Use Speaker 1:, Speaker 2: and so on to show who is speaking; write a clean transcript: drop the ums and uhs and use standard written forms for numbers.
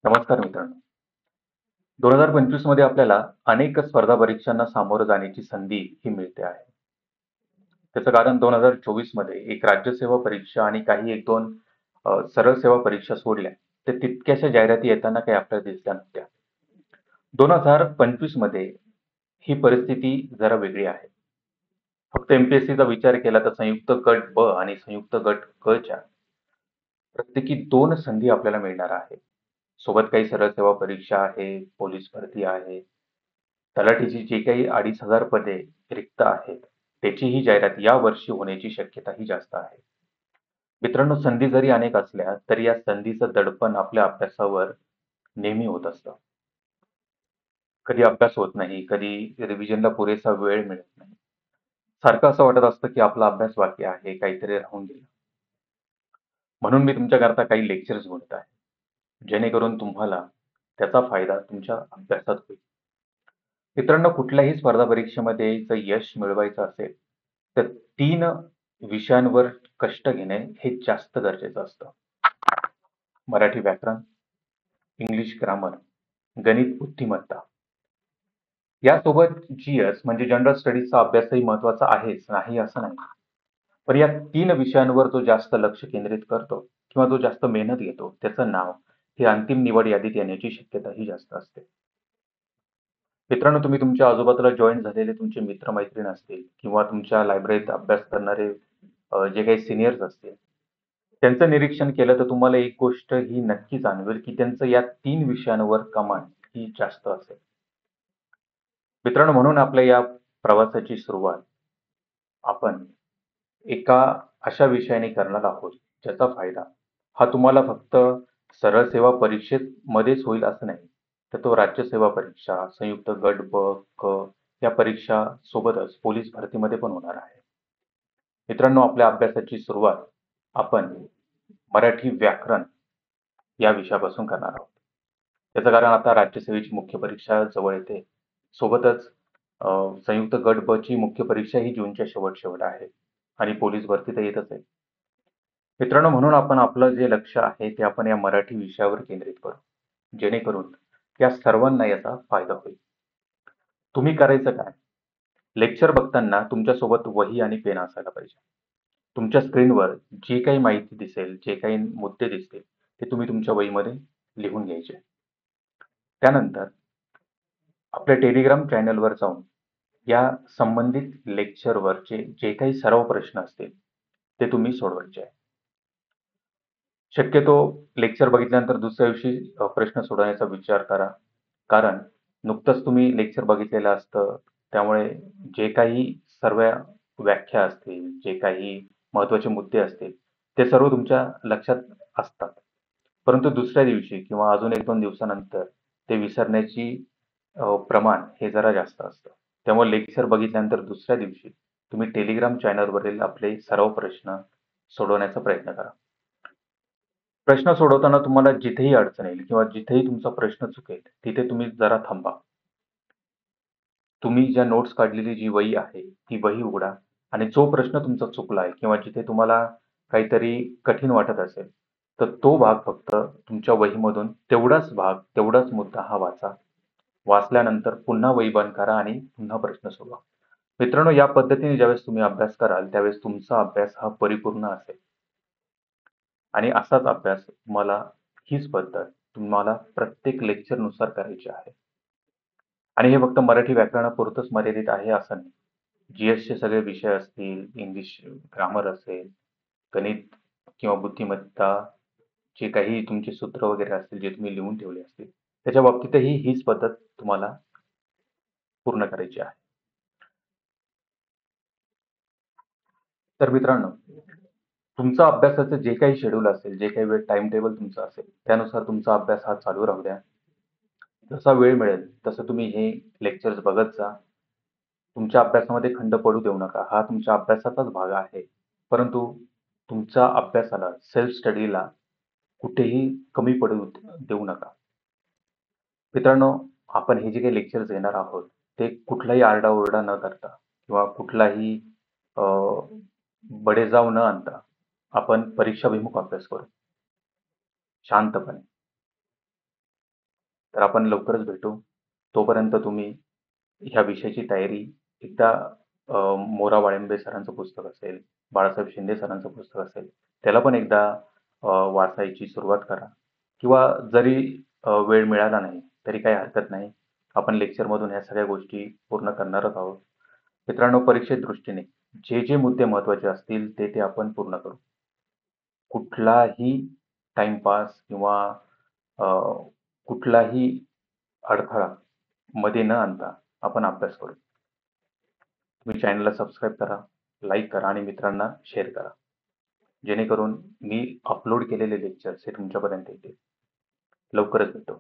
Speaker 1: नमस्कार मित्रांनो. 2025 मध्ये आपल्याला अनेक स्पर्धा परीक्षांना सामोरं जाण्याची संधी ही मिळते आहे. त्याचं कारण 2024 मध्ये एक राज्यसेवा परीक्षा आणि काही 1-2 सरळ सेवा परीक्षा सोडल्या, तर तितक्याशा जाहिराती येताना काही आपल्याला दिसल्या नव्हत्या. 2025 मध्ये ही परिस्थिती जरा वेगळी आहे. फक्त एम-पी-एस-सीचा विचार केला तर संयुक्त गट ब आणि संयुक्त गट क च्या प्रत्येकी 2 संधी आपल्याला मिळणार आहे. सोबत काही सरळ सेवा परीक्षा आहे, पोलीस भरती आहे, तलाठीची जी काही 2,500 पदे रिक्त आहेत, त्याचीही जाहिरात यावर्षी होण्याची शक्यताही जास्त आहे. मित्रांनो, संधी जरी अनेक असल्या, तरी या संधीचं दडपण आपल्या अभ्यासावर नेहमी होत असतं. कधी अभ्यास होत नाही, कधी रिव्हिजनला पुरेसा वेळ मिळत नाही. सारखं असं वाटत असतं, की आपला अभ्यास बाकी आहे, काहीतरी राहून गेलं. म्हणून मी तुमच्याकरता काही लेक्चर्स बनवत आहे, जेणेकरून तुम्हाला त्याचा फायदा तुमच्या अभ्यासात होईल. मित्रांनो, कुठल्याही स्पर्धा परीक्षेमध्ये जर यश मिळवायचं असेल, तर 3 विषयांवर कष्ट घेणे हे जास्त गरजेचं असतं. मराठी व्याकरण, इंग्लिश ग्रामर, गणित बुद्धिमत्ता. यासोबत जी-एस म्हणजे जनरल स्टडीजचा अभ्यासही महत्त्वाचा आहेच, नाही असं नाही. पण या 3 विषयांवर जो जास्त लक्ष केंद्रित करतो किंवा जो जास्त मेहनत घेतो, त्याचं नाव हे अंतिम निवड यादीत येण्याची शक्यताही जास्त असते. मित्रांनो, तुम्ही तुमच्या आजूबाजूला जॉइन झालेले तुमचे मित्र-मैत्रीण असतील किंवा तुमच्या लायब्ररीत अभ्यास करणारे जे काही सीनियर्स असतील, त्यांचं निरीक्षण केलं तर तुम्हाला एक गोष्ट ही नक्की जाणवेल, की त्यांचं या 3 विषयांवर कमांड ही जास्त असेल. मित्रांनो, म्हणून आपल्या या प्रवासाची सुरुवात आपण एका अशा विषयाने करणार आहोत, ज्याचा फायदा हा तुम्हाला फक्त सरळ सेवा परीक्षेमध्येच होईल असं नाही, तर तो राज्यसेवा परीक्षा, संयुक्त गट ब, क या परीक्षा सोबतच पोलीस भरतीमध्ये पण होणार आहे. मित्रांनो, आपल्या अभ्यासाची सुरुवात आपण मराठी व्याकरण या विषयापासून करणार आहोत. त्याचं कारण आता राज्यसेवेची मुख्य परीक्षा जवळ येते. सोबतच अ, संयुक्त गट ब ची मुख्य परीक्षा ही जूनच्या शेवट आहे आणि पोलीस भरती तर येतच आहे. मित्रांनो, म्हणून आपण आपलं जे लक्ष आहे ते आपण या मराठी विषयावर केंद्रित करू, जेणेकरून या सर्वांना याचा फायदा होईल. तुम्ही करायचं काय? लेक्चर बघताना तुमच्यासोबत वही आणि पेन असायला पाहिजे. तुमच्या स्क्रीनवर जी काही माहिती दिसेल, जे काही मुद्दे दिसतील, ते तुम्ही तुमच्या वहीमध्ये लिहून घ्यायचे. त्यानंतर आपल्या टेलिग्राम चॅनलवर जाऊन या संबंधित लेक्चरवरचे जे काही सराव प्रश्न असतील, ते तुम्ही सोडवायचे आहे. शक्यतो लेक्चर बघितल्यानंतर दुसऱ्या दिवशी प्रश्न सोडवण्याचा विचार करा. कारण नुकतंच तुम्ही लेक्चर बघितलेलं असतं, त्यामुळे जे काही सर्व व्याख्या असतील, जे काही महत्त्वाचे मुद्दे असतील, ते सर्व तुमच्या लक्षात असतात. परंतु दुसऱ्या दिवशी किंवा अजून 1-2 दिवसानंतर ते विसरण्याची प्रमाण हे जरा जास्त असतं. त्यामुळे लेक्चर बघितल्यानंतर दुसऱ्या दिवशी तुम्ही टेलिग्राम चॅनलवरील आपले सराव प्रश्न सोडवण्याचा प्रयत्न करा. प्रश्न सोडवताना तुम्हाला जिथेही अडचण येईल किंवा जिथेही तुमचा प्रश्न चुकेल, तिथे तुम्ही जरा थांबा. तुम्ही ज्या नोट्स काढलेली जी वही आहे, ती वही उघडा आणि जो प्रश्न तुमचा चुकला आहे किंवा जिथे तुम्हाला काहीतरी कठीण वाटत असेल, तर तो भाग फक्त तुमच्या वहीमधून तेवढाच भाग, तेवढाच मुद्दा हा वाचा. वाचल्यानंतर पुन्हा वही बंद करा आणि पुन्हा प्रश्न सोडवा. मित्रांनो, या पद्धतीने ज्यावेळेस तुम्ही अभ्यास कराल, त्यावेळेस तुमचा अभ्यास हा परिपूर्ण असेल. आणि असाच अभ्यास तुम्हाला हीच पद्धत तुम्हाला प्रत्येक लेक्चरनुसार करायची आहे. आणि हे फक्त मराठी व्याकरणापुरतंच मर्यादित आहे असं नाही. जी-एसचे सगळे विषय असतील, इंग्लिश ग्रामर असेल, गणित किंवा बुद्धिमत्ता, जे काही तुमचे सूत्र वगैरे असतील, जे तुम्ही लिहून ठेवले असतील, त्याच्या बाबतीतही हीच पद्धत तुम्हाला पूर्ण करायची आहे. तर मित्रांनो, तुमचं अभ्यासाचं जे काही शेड्यूल असेल, जे काही वेळ टाईम टेबल तुमचं असेल, त्यानुसार तुमचा अभ्यास हा चालू राहू द्या. जसा वेळ मिळेल तसं तुम्ही हे लेक्चर्स बघत जा. तुमच्या अभ्यासामध्ये खंड पडू देऊ नका. हा तुमच्या अभ्यासाचाच भाग आहे. परंतु तुमच्या अभ्यासाला, सेल्फ स्टडीला कुठेही कमी पडू देऊ नका. मित्रांनो, आपण हे जे काही लेक्चर्स घेणार आहोत, ते कुठलाही आरडाओरडा न करता किंवा कुठलाही अ, बडेजाव न आणता आपण परीक्षाभिमुख अभ्यास करू, शांतपणे. तर आपण लवकरच भेटू. तोपर्यंत तुम्ही ह्या विषयाची तयारी एकदा मोरा वाळिंबे सरांचं पुस्तक असेल, बाळासाहेब शिंदे सरांचं पुस्तक असेल, त्याला पण एकदा वाचायची सुरुवात करा. किंवा जरी वेळ मिळाला नाही, तरी काही हरकत नाही. आपण लेक्चरमधून ह्या सगळ्या गोष्टी पूर्ण करणारच आहोत. मित्रांनो, परीक्षे दृष्टीने जे मुद्दे महत्त्वाचे असतील ते आपण पूर्ण करू. कुठलाही टाईमपास किंवा अ, कुठलाही अडथळा मध्ये न आणता आपण अभ्यास करू. तुम्ही चॅनलला सबस्क्राईब करा, लाईक करा आणि मित्रांना शेअर करा. जेणेकरून मी अपलोड केलेले लेक्चर्स हे तुमच्यापर्यंत येतील. लवकरच भेटू.